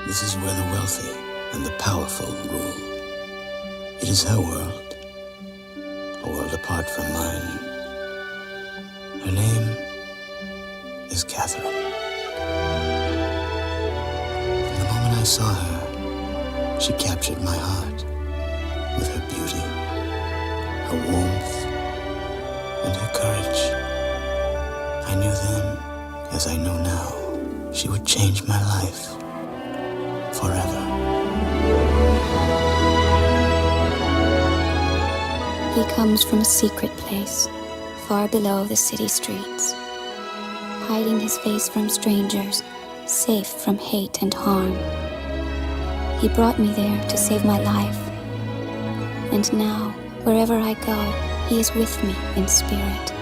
This is where the wealthy and the powerful rule. It is her world, a world apart from mine. Her name is Catherine. From the moment I saw her, she captured my heart with her beauty, her warmth, and her courage. I knew then, as I know now, she would change my life forever. He comes from a secret place, far below the city streets, hiding his face from strangers, safe from hate and harm. He brought me there to save my life. And now, wherever I go, he is with me in spirit.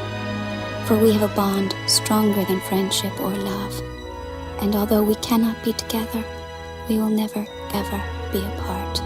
For we have a bond stronger than friendship or love. And although we cannot be together, we will never, ever be apart.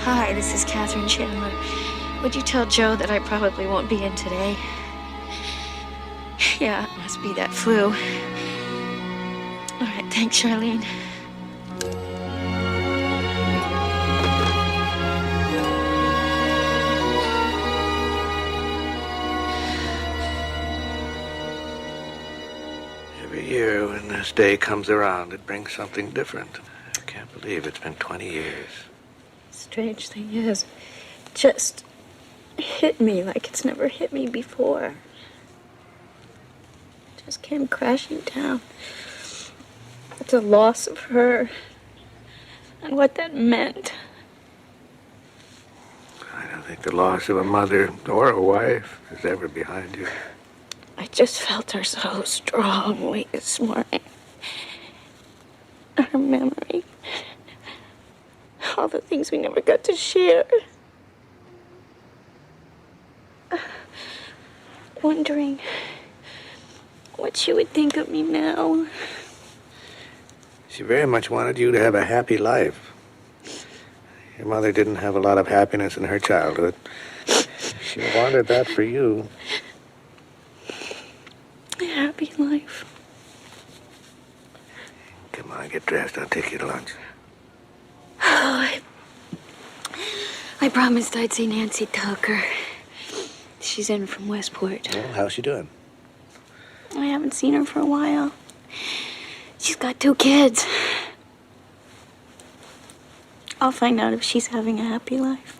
Hi, this is Catherine Chandler. Would you tell Joe that I probably won't be in today? Yeah, it must be that flu. All right, thanks, Charlene. Every year when this day comes around, it brings something different. I can't believe it's been 20 years. Strange thing is, it just hit me like it's never hit me before. It just came crashing down. The loss of her and what that meant. I don't think the loss of a mother or a wife is ever behind you. I just felt her so strongly this morning. Her memory. All the things we never got to share. Wondering what she would think of me now. She very much wanted you to have a happy life. Your mother didn't have a lot of happiness in her childhood. She wanted that for you. A happy life. Come on, get dressed. I'll take you to lunch. Oh, I promised I'd see Nancy Tucker. She's in from Westport. Well, how's she doing? I haven't seen her for a while. She's got 2 kids. I'll find out if she's having a happy life.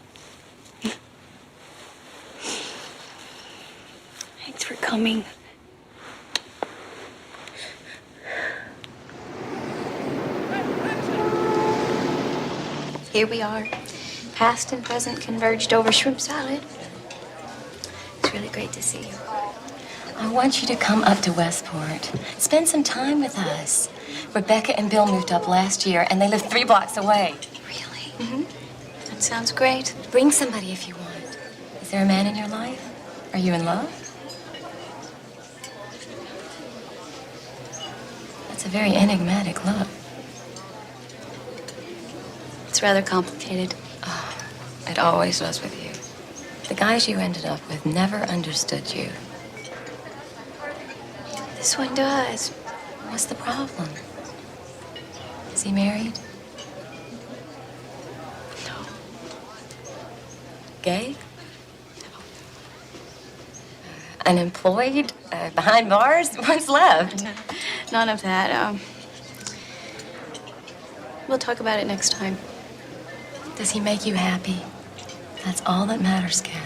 Thanks for coming. Here we are. Past and present converged over shrimp salad. It's really great to see you. I want you to come up to Westport. Spend some time with us. Rebecca and Bill moved up last year, and they live 3 blocks away. Really? That sounds great. Bring somebody if you want. Is there a man in your life? Are you in love? That's a very enigmatic look. It's rather complicated. It always was with you. The guys you ended up with never understood you. This one does. What's the problem? Is he married? No. Gay? Unemployed? Behind bars? What's left? None of that. We'll talk about it next time. Does he make you happy? That's all that matters, Kat.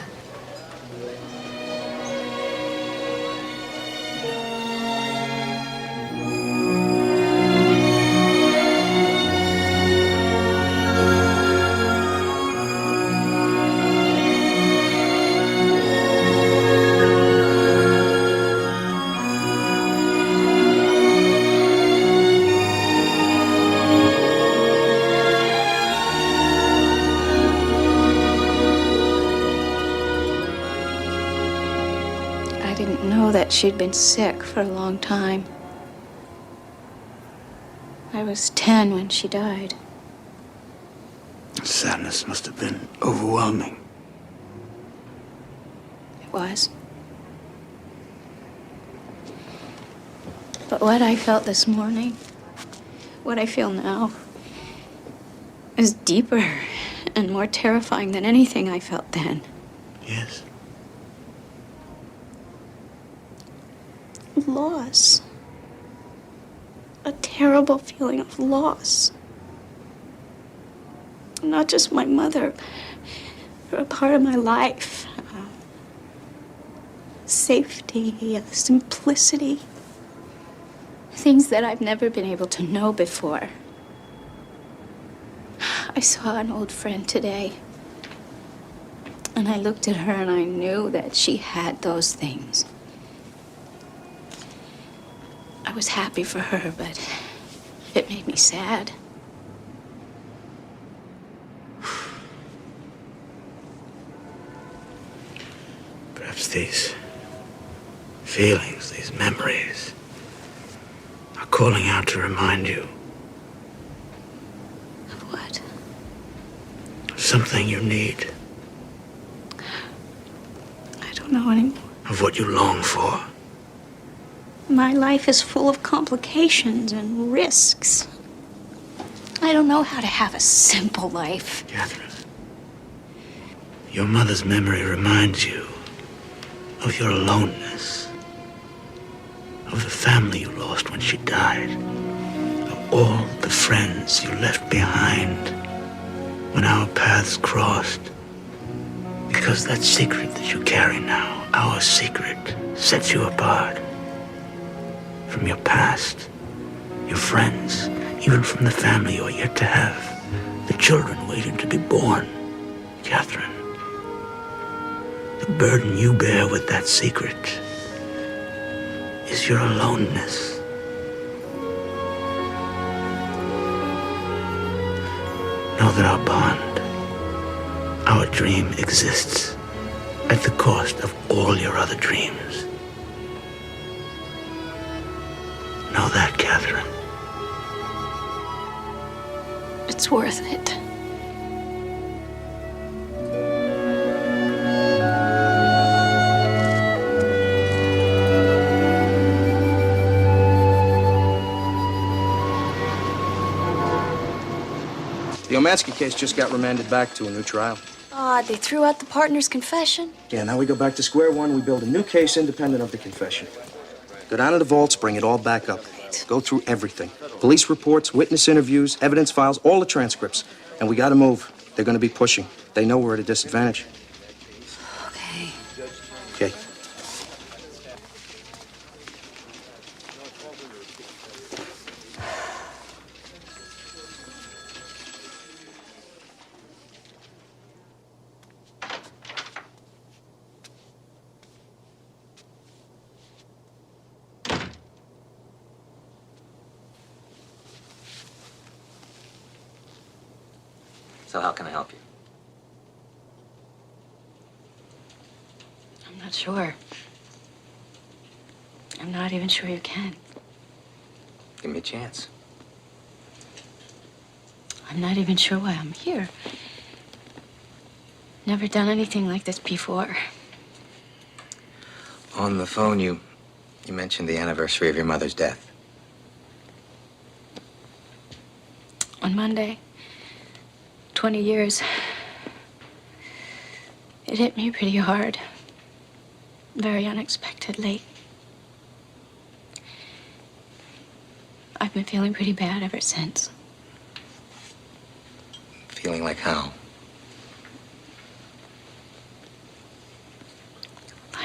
I didn't know that she'd been sick for a long time. I was 10 when she died. Sadness must have been overwhelming. It was. But what I felt this morning, what I feel now, is deeper and more terrifying than anything I felt then. Yes. Loss. A terrible feeling of loss. Not just my mother, but a part of my life. Safety, simplicity. Things that I've never been able to know before. I saw an old friend today, and I looked at her and I knew that she had those things. I was happy for her, but it made me sad. Perhaps these feelings, these memories, are calling out to remind you Of what? of something you need, I don't know anymore. of what you long for. My life is full of complications and risks. I don't know how to have a simple life. Catherine, your mother's memory reminds you of your aloneness, of the family you lost when she died, of all the friends you left behind when our paths crossed. Because that secret that you carry now, our secret, sets you apart from your past, your friends, even from the family you're yet to have, the children waiting to be born. Catherine, the burden you bear with that secret is your aloneness. Know that our bond, our dream exists at the cost of all your other dreams. Know that, Catherine. It's worth it. The Omansky case just got remanded back to a new trial. Odd, they threw out the partner's confession. Yeah, now we go back to square one. We build a new case independent of the confession. Go down to the vaults, bring it all back up. Go through everything. Police reports, witness interviews, evidence files, all the transcripts. And we gotta move. They're gonna be pushing. They know we're at a disadvantage. Okay. Okay. So how can I help you? I'm not sure. I'm not even sure you can. Give me a chance. I'm not even sure why I'm here. Never done anything like this before. On the phone, you mentioned the anniversary of your mother's death. On Monday, 20 years. It hit me pretty hard. Very unexpectedly. I've been feeling pretty bad ever since. Feeling like how?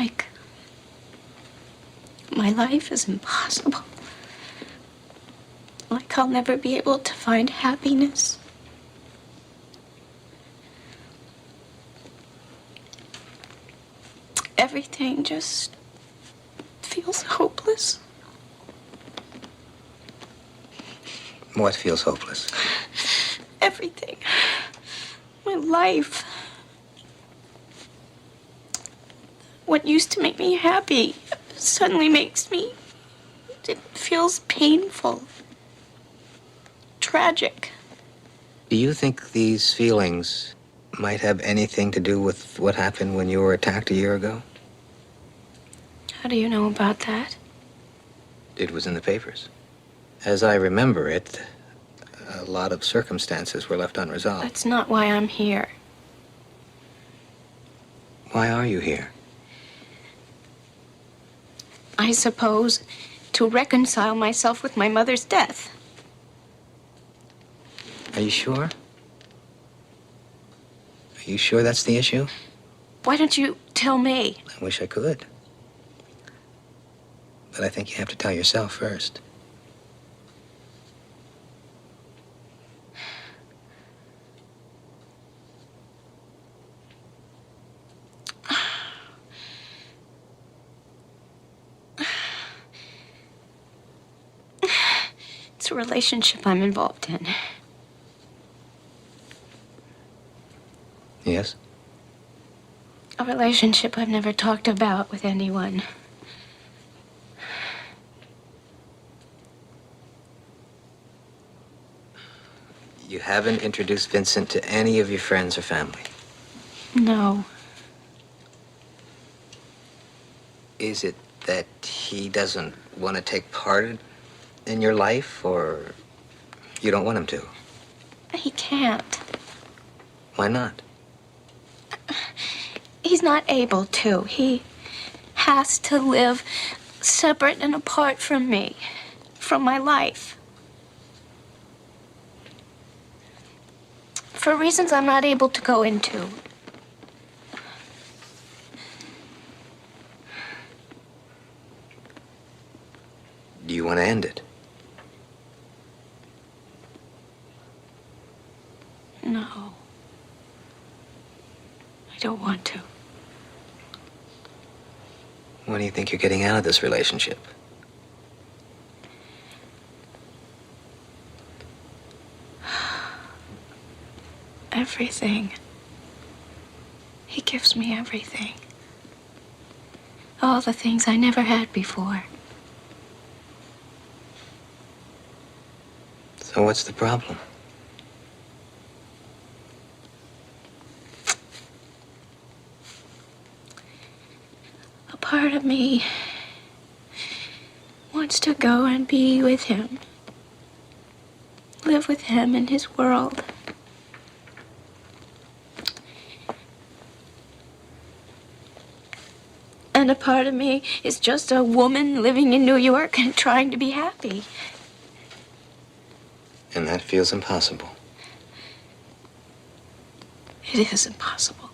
Like my life is impossible. Like I'll never be able to find happiness. Everything just feels hopeless. What feels hopeless? Everything. My life. What used to make me happy suddenly makes me... It feels painful. Tragic. Do you think these feelings might have anything to do with what happened when you were attacked a year ago? How do you know about that? It was in the papers. As I remember it, a lot of circumstances were left unresolved. That's not why I'm here. Why are you here? I suppose to reconcile myself with my mother's death. Are you sure? Are you sure that's the issue? Why don't you tell me? I wish I could. But I think you have to tell yourself first. It's a relationship I'm involved in. Yes? A relationship I've never talked about with anyone. You haven't introduced Vincent to any of your friends or family? No. Is it that he doesn't want to take part in your life, or you don't want him to? He can't. Why not? He's not able to. He has to live separate and apart from me, from my life. For reasons I'm not able to go into. Do you want to end it? No. I don't want to. What do you think you're getting out of this relationship? Everything. He gives me everything. All the things I never had before. So what's the problem? A part of me wants to go and be with him. Live with him in his world. And a part of me is just a woman living in New York and trying to be happy. And that feels impossible. It is impossible.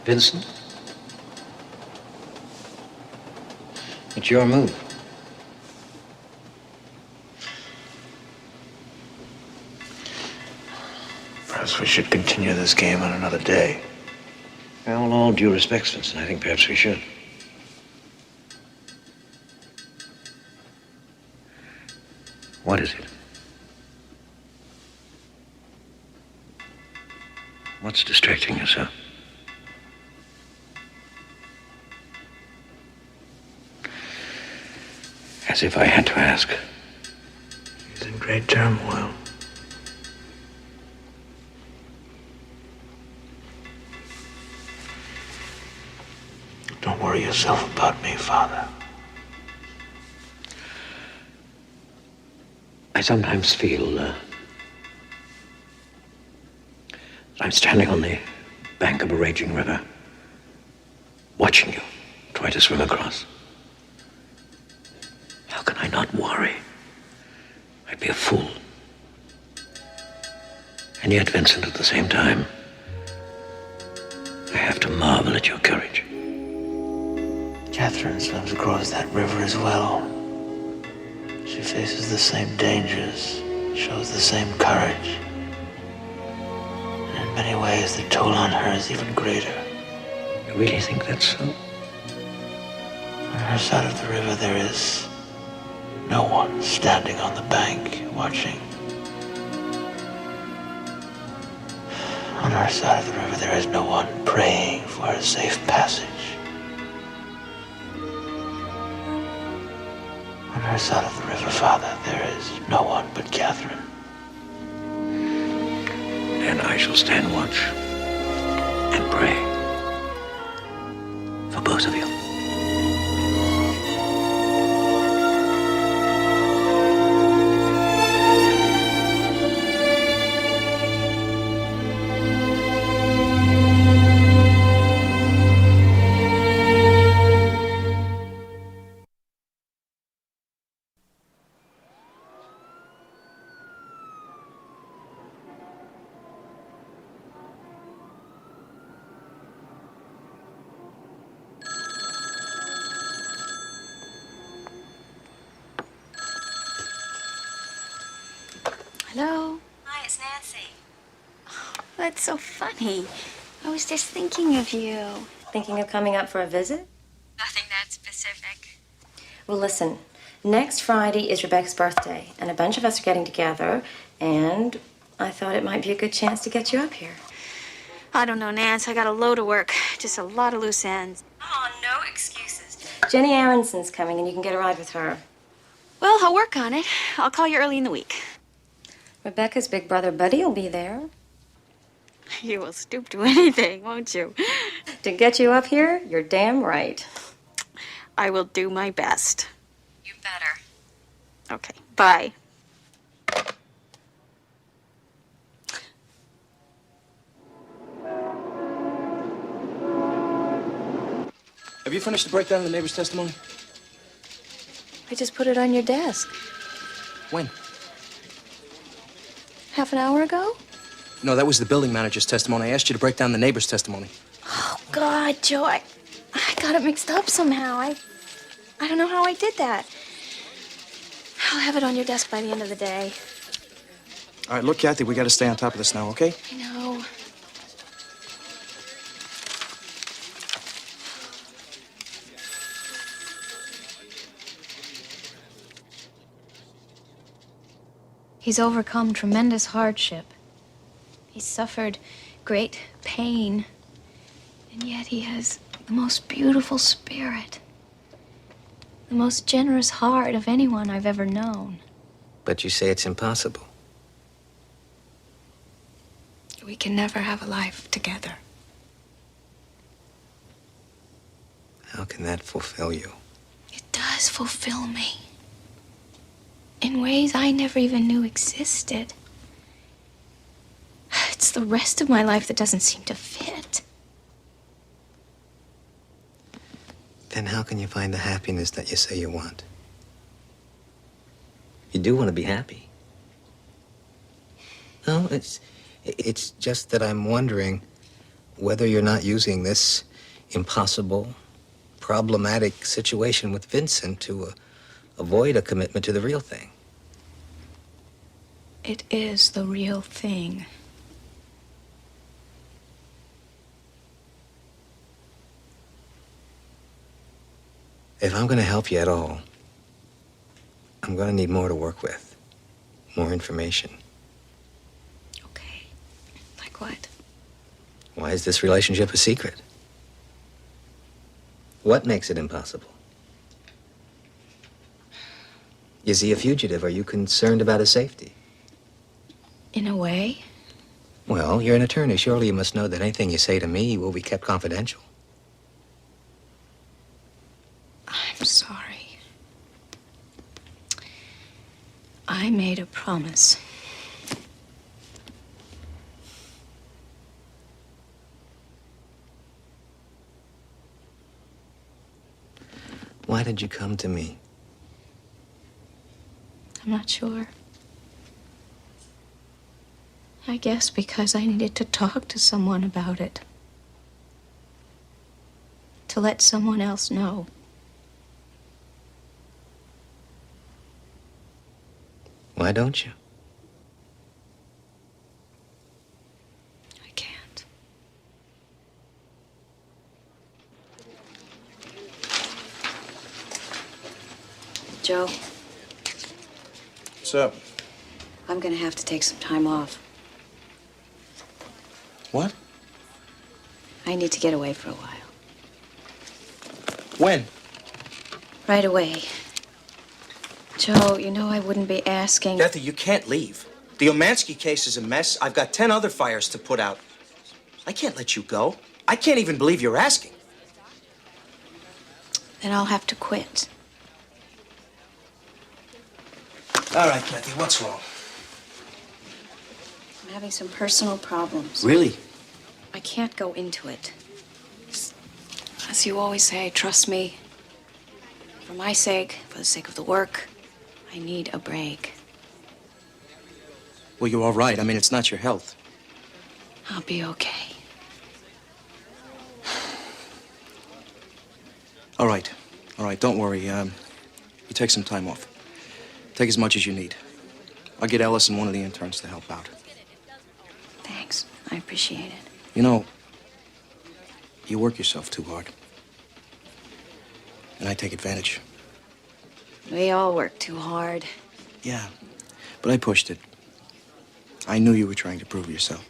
Vincent? It's your move. Perhaps we should continue this game on another day. Well, with all due respect, Vincent, I think perhaps we should. What is it? What's distracting you, sir? As if I had to ask. He's in great turmoil. Don't worry yourself about me, Father. I sometimes feel that I'm standing on the bank of a raging river, watching you try to swim across. How can I not worry? I'd be a fool. And yet, Vincent, at the same time, I have to marvel at your courage. Catherine swims across that river as well. She faces the same dangers, shows the same courage. And in many ways, the toll on her is even greater. You really think that's so? On her side of the river, there is no one standing on the bank watching. On our side of the river, there is no one praying for a safe passage. On our side of the river, Father, there is no one but Catherine. And I shall stand watch and pray for both of you. Hello? Hi, it's Nancy. That's so funny. I was just thinking of you. Thinking of coming up for a visit? Nothing that specific. Well, listen. Next Friday is Rebecca's birthday, and a bunch of us are getting together, and I thought it might be a good chance to get you up here. I don't know, Nance. I got a load of work. Just a lot of loose ends. Oh, no excuses. Jenny Aronson's coming, and you can get a ride with her. Well, I'll work on it. I'll call you early in the week. Rebecca's big brother Buddy will be there. You will stoop to anything, won't you? To get you up here, you're damn right. I will do my best. You better. Okay, bye. Have you finished the breakdown of the neighbor's testimony? I just put it on your desk. When? Half an hour ago? No, that was the building manager's testimony. I asked you to break down the neighbor's testimony. Oh, God, Joe, I got it mixed up somehow. I don't know how I did that. I'll have it on your desk by the end of the day. All right, look, Kathy, we got to stay on top of this now, okay? I know. He's overcome tremendous hardship. He's suffered great pain. And yet he has the most beautiful spirit. The most generous heart of anyone I've ever known. But you say it's impossible. We can never have a life together. How can that fulfill you? It does fulfill me. In ways I never even knew existed. It's the rest of my life that doesn't seem to fit. Then how can you find the happiness that you say you want? You do want to be happy. No, it's just that I'm wondering whether you're not using this impossible, problematic situation with Vincent to avoid a commitment to the real thing. It is the real thing. If I'm going to help you at all, I'm going to need more to work with. More information. Okay. Like what? Why is this relationship a secret? What makes it impossible? Is he a fugitive? Are you concerned about his safety? In a way. Well, you're an attorney. Surely you must know that anything you say to me will be kept confidential. I'm sorry. I made a promise. Why did you come to me? I'm not sure. I guess because I needed to talk to someone about it. To let someone else know. Why don't you? I can't. Joe, What's up? I'm gonna have to take some time off. What? I need to get away for a while. When? Right away. Joe, you know I wouldn't be asking. Kathy, you can't leave. The Omansky case is a mess. I've got 10 other fires to put out. I can't let you go. I can't even believe you're asking. Then I'll have to quit. All right, Kathy, what's wrong? I'm having some personal problems. Really? I can't go into it. As you always say, trust me. For my sake, for the sake of the work, I need a break. Well, you're all right. I mean, it's not your health. I'll be okay. All right. All right, don't worry. You take some time off. Take as much as you need. I'll get Ellis and one of the interns to help out. Thanks. I appreciate it. You know, you work yourself too hard. And I take advantage. We all work too hard. Yeah, but I pushed it. I knew you were trying to prove yourself.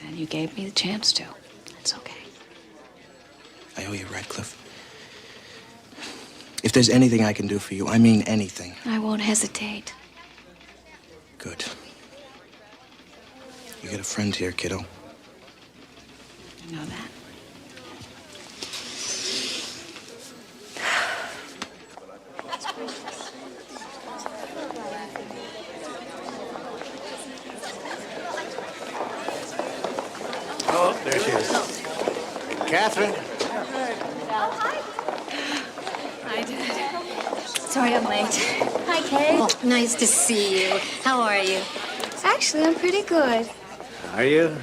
And you gave me the chance to. That's okay. I owe you, Radcliffe. If there's anything I can do for you, I mean anything. I won't hesitate. Good. You got a friend here, kiddo. You know that. Oh, there she is. Catherine? Hi, Dad. Sorry I'm late. Hi, Kay. Oh, nice to see you. How are you? Actually, I'm pretty good. Are you?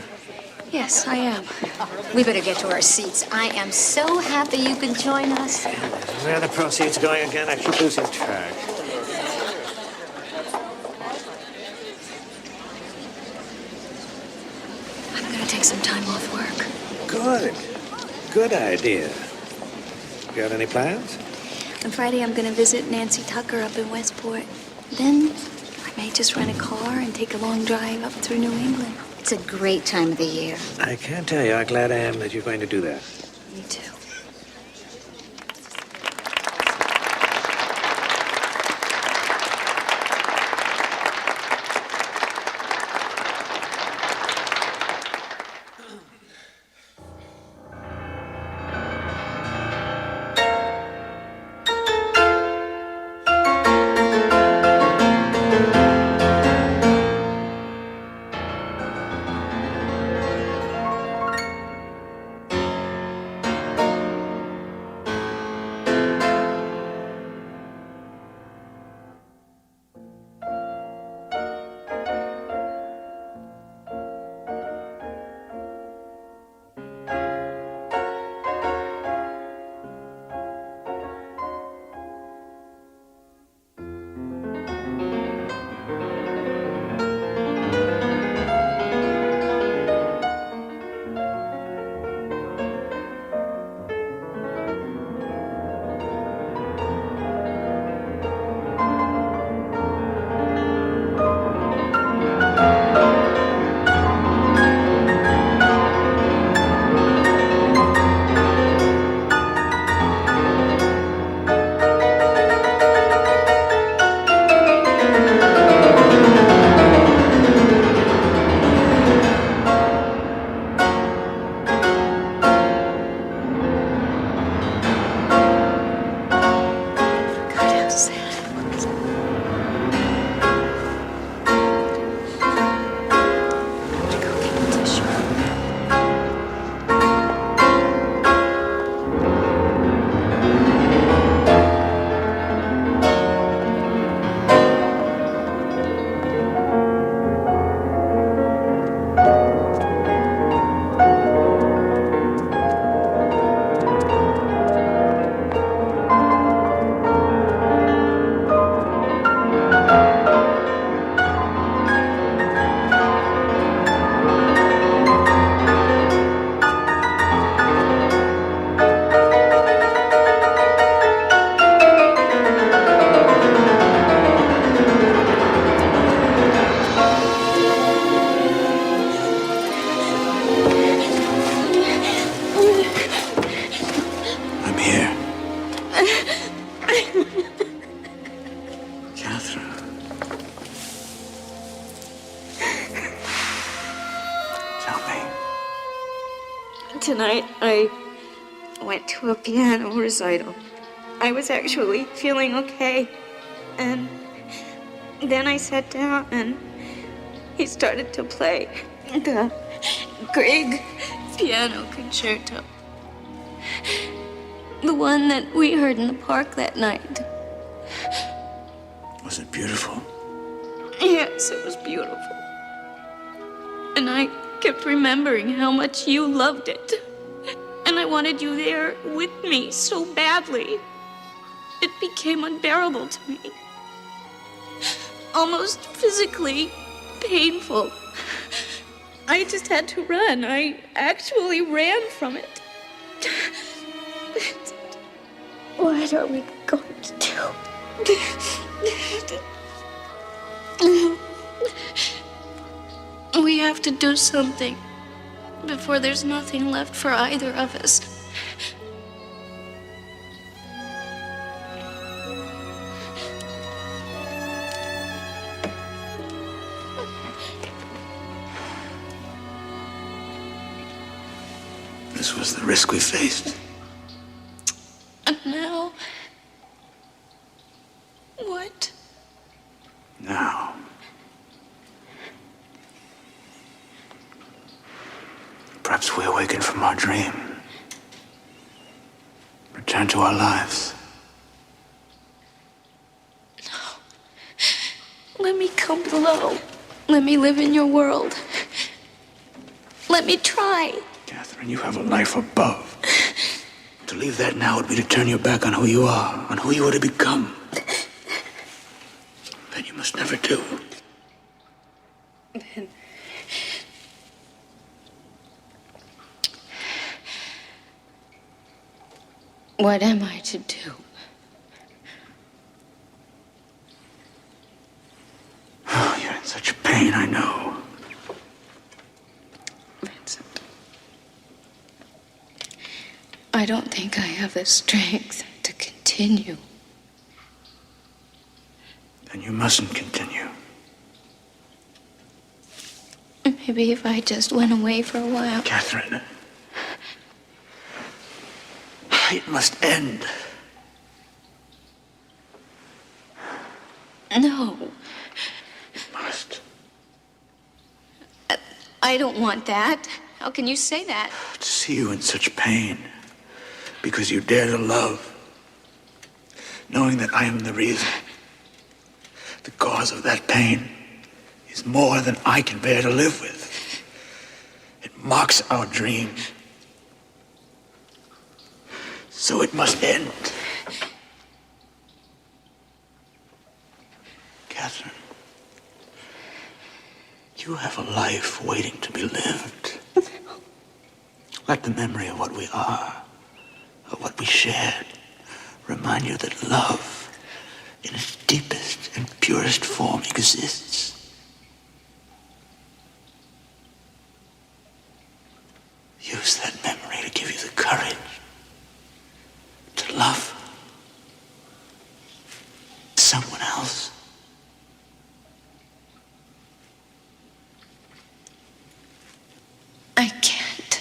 Yes, I am. We better get to our seats. I am so happy you can join us. Where are the proceeds going again? I keep losing track. I'm gonna take some time off work. Good. Good idea. Got any plans? On Friday, I'm gonna visit Nancy Tucker up in Westport. Then I may just rent a car and take a long drive up through New England. It's a great time of the year. I can't tell you how glad I am that you're going to do that. Me too. Tonight, I went to a piano recital. I was actually feeling okay. And then I sat down and he started to play the Grieg piano concerto. The one that we heard in the park that night. Was it beautiful? Yes, it was beautiful. And I kept remembering how much you loved it. And I wanted you there with me so badly. It became unbearable to me. Almost physically painful. I just had to run. I actually ran from it. What are we going to do? We have to do something before there's nothing left for either of us. This was the risk we faced. And now? What? Now. Perhaps we awaken from our dream. Return to our lives. Let me come below. Let me live in your world. Let me try. Catherine, you have a life above. To leave that now would be to turn your back on who you are, on who you are to become. That you must never do. Then what am I to do? Oh, you're in such pain, I know. Vincent, I don't think I have the strength to continue. Then you mustn't continue. Maybe if I just went away for a while. Catherine. It must end. No. It must. I don't want that. How can you say that? To see you in such pain because you dare to love, knowing that I am the reason, the cause of that pain, is more than I can bear to live with. It mocks our dreams. So it must end. Catherine, you have a life waiting to be lived. Let the memory of what we are, of what we shared, remind you that love, in its deepest and purest form, exists. Use that memory to give you the courage to love someone else. I can't.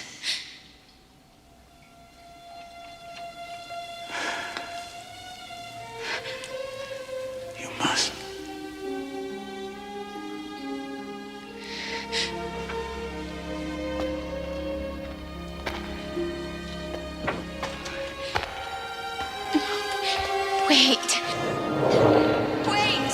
You must. Wait. Wait.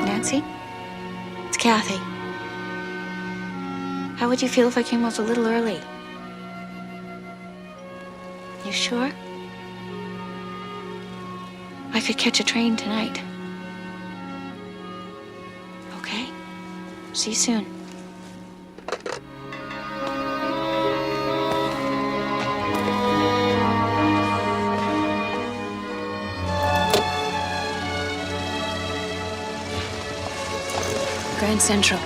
Nancy? It's Kathy. How would you feel if I came off a little early? You sure? I could catch a train tonight. Okay. See you soon. Grand Central.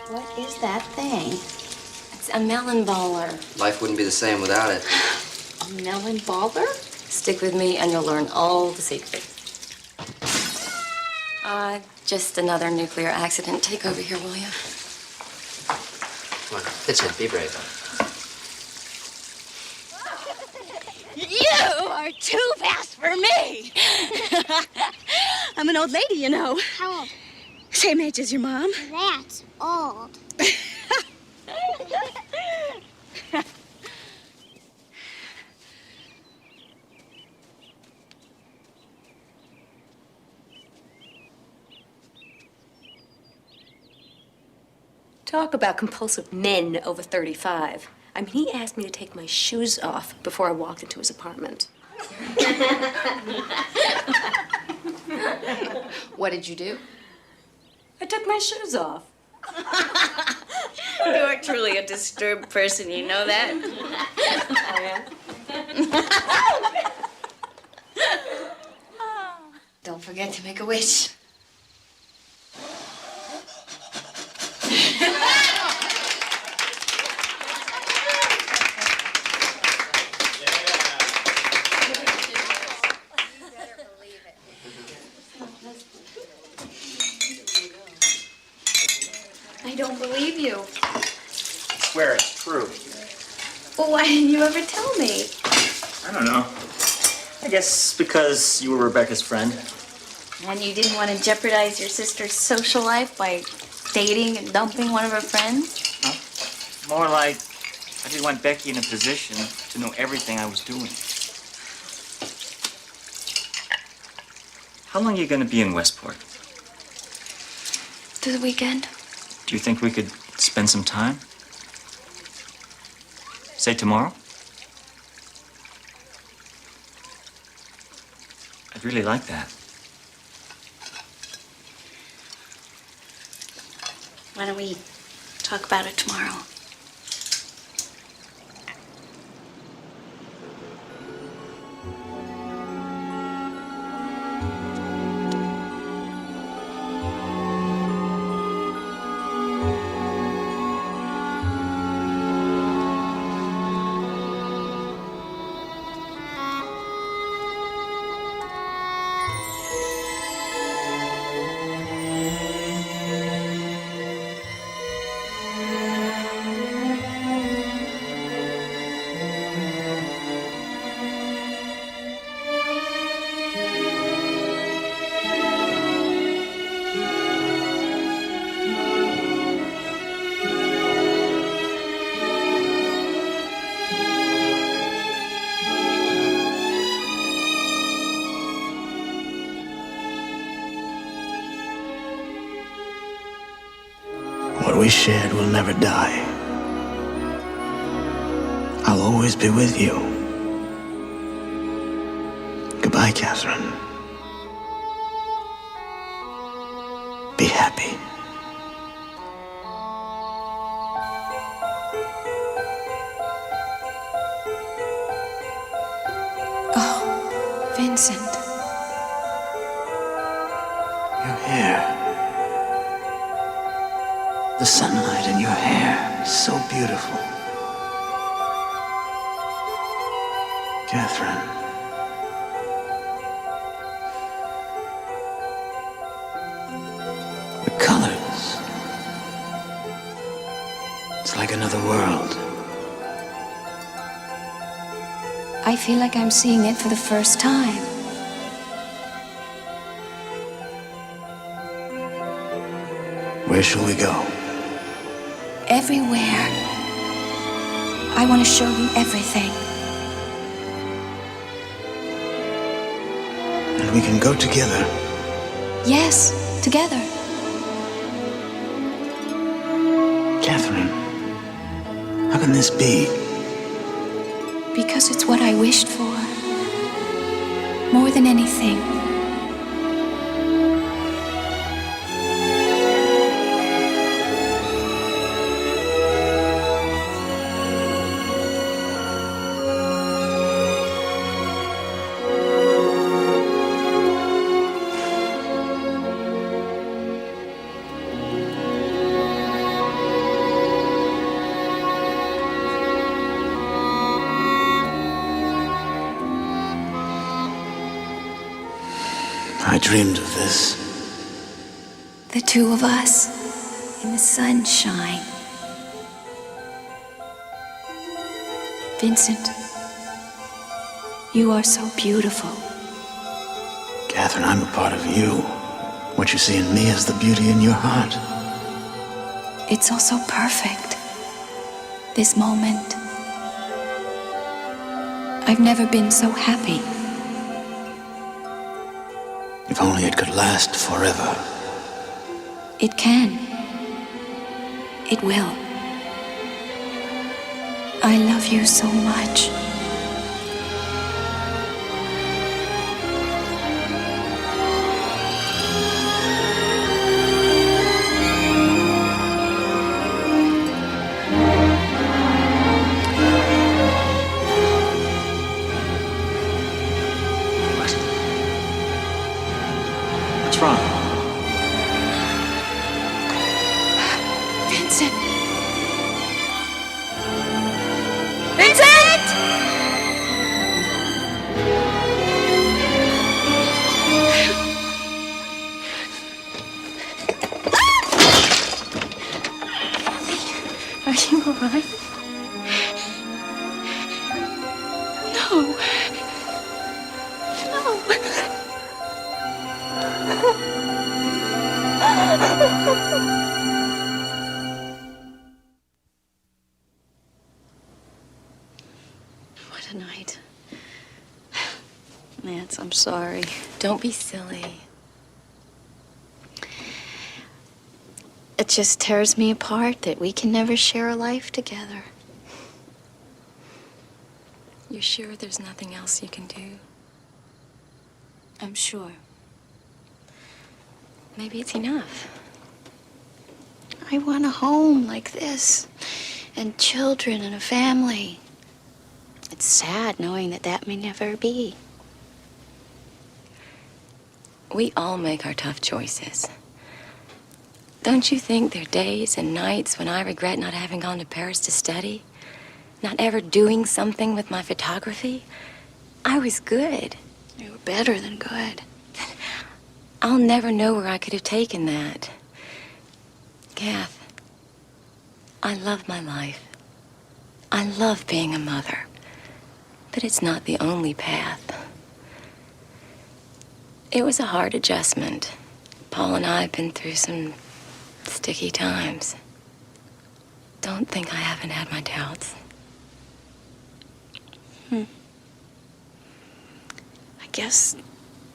What is that thing? It's a melon baller. Life wouldn't be the same without it. A melon baller? Stick with me and you'll learn all the secrets. Just another nuclear accident. Take over here, will you? Come on, Vincent, be brave. You are too fast for me. I'm an old lady, you know. How old? Same age as your mom. That's old. Talk about compulsive men over 35. I mean, he asked me to take my shoes off before I walked into his apartment. What did you do? I took my shoes off. You are truly a disturbed person, you know that? Don't forget to make a wish. I don't believe you. I swear it's true. Well, why didn't you ever tell me? I don't know. I guess because you were Rebecca's friend. And you didn't want to jeopardize your sister's social life by dating and dumping one of her friends? More like I didn't want Becky in a position to know everything I was doing. How long are you going to be in Westport? Through the weekend? Do you think we could spend some time? Say tomorrow? I'd really like that. Why don't we talk about it tomorrow? What we shared will never die. I'll always be with you. Goodbye, Catherine. Be happy. Oh, Vincent. Your hair. The sunlight in your hair is so beautiful. Catherine. The colors. It's like another world. I feel like I'm seeing it for the first time. Where shall we go? Everywhere. I want to show you everything. And we can go together. Yes, together. Catherine, how can this be? Because it's what I wished for. More than anything. I dreamed of this. The two of us in the sunshine. Vincent, you are so beautiful. Catherine, I'm a part of you. What you see in me is the beauty in your heart. It's all so perfect. This moment. I've never been so happy. If only it could last forever. It can. It will. I love you so much. What's wrong? Vincent! Vincent! Are you all right? No. No. What a night. Nance, I'm sorry. Don't be silly. It just tears me apart that we can never share a life together. You're sure there's nothing else you can do? I'm sure. Maybe it's enough. I want a home like this, and children and a family. It's sad knowing that that may never be. We all make our tough choices. Don't you think there are days and nights when I regret not having gone to Paris to study? Not ever doing something with my photography? I was good. You were better than good. I'll never know where I could have taken that. Kath, I love my life. I love being a mother. But it's not the only path. It was a hard adjustment. Paul and I have been through some sticky times. Don't think I haven't had my doubts. I guess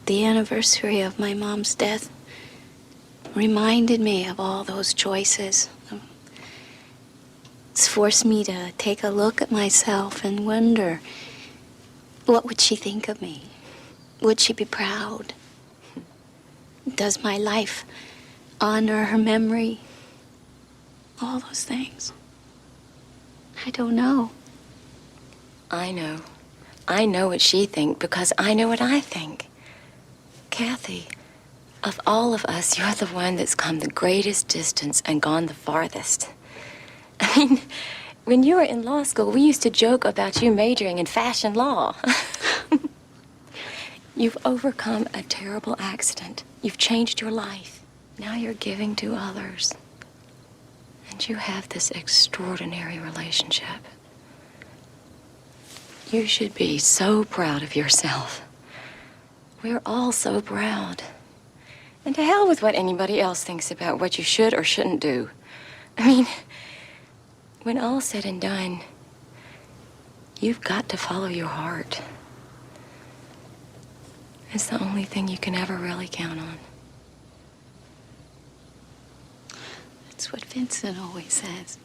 the anniversary of my mom's death reminded me of all those choices. It's forced me to take a look at myself and wonder, what would she think of me? Would she be proud? Does my life honor her memory? All those things. I don't know. I know. I know what she thinks because I know what I think. Kathy, of all of us, you're the one that's come the greatest distance and gone the farthest. I mean, when you were in law school, we used to joke about you majoring in fashion law. You've overcome a terrible accident. You've changed your life. Now you're giving to others. And you have this extraordinary relationship. You should be so proud of yourself. We're all so proud. And to hell with what anybody else thinks about what you should or shouldn't do. I mean, when all's said and done, you've got to follow your heart. It's the only thing you can ever really count on. That's what Vincent always says.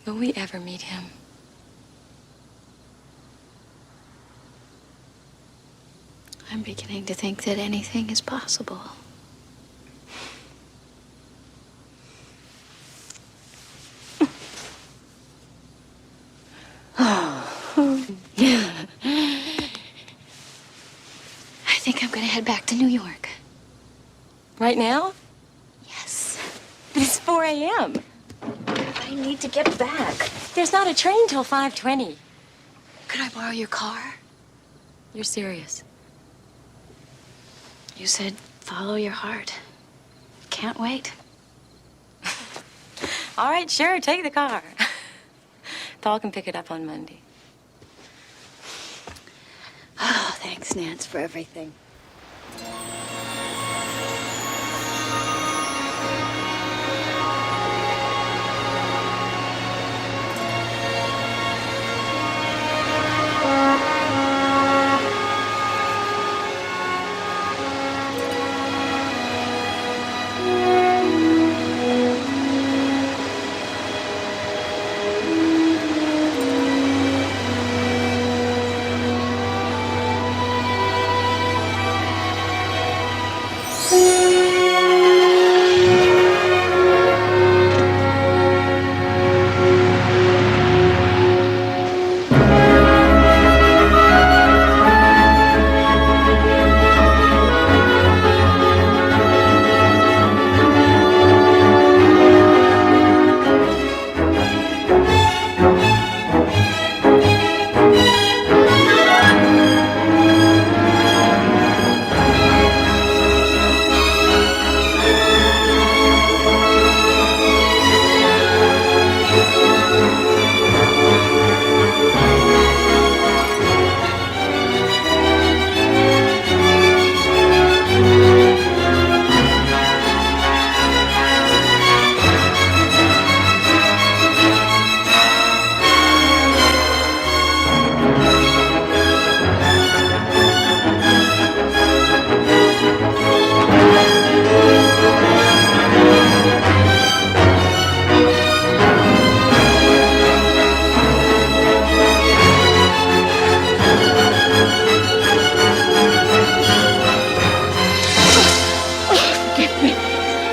Will we ever meet him? I'm beginning to think that anything is possible. I think I'm gonna head back to New York. Right now? Yes. But it's 4 a.m. I need to get back. There's not a train till 5:20. Could I borrow your car? You're serious? You said follow your heart. Can't wait. All right, sure, take the car. Paul can pick it up on Monday. Oh, thanks, Nance, for everything.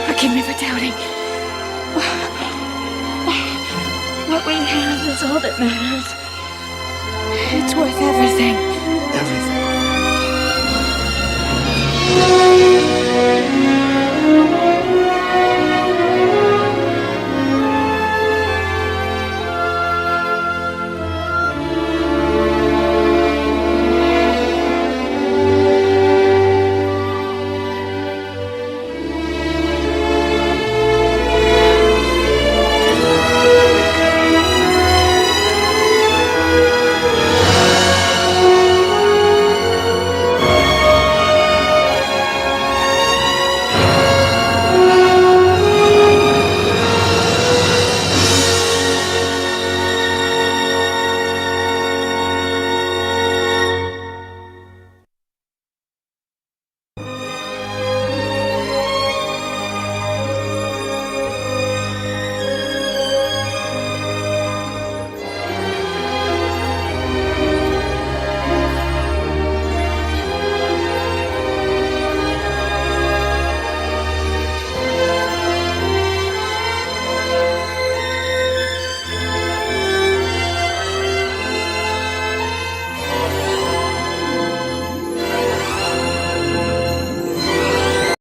Forgive me for doubting. What we have is all that matters. It's worth everything.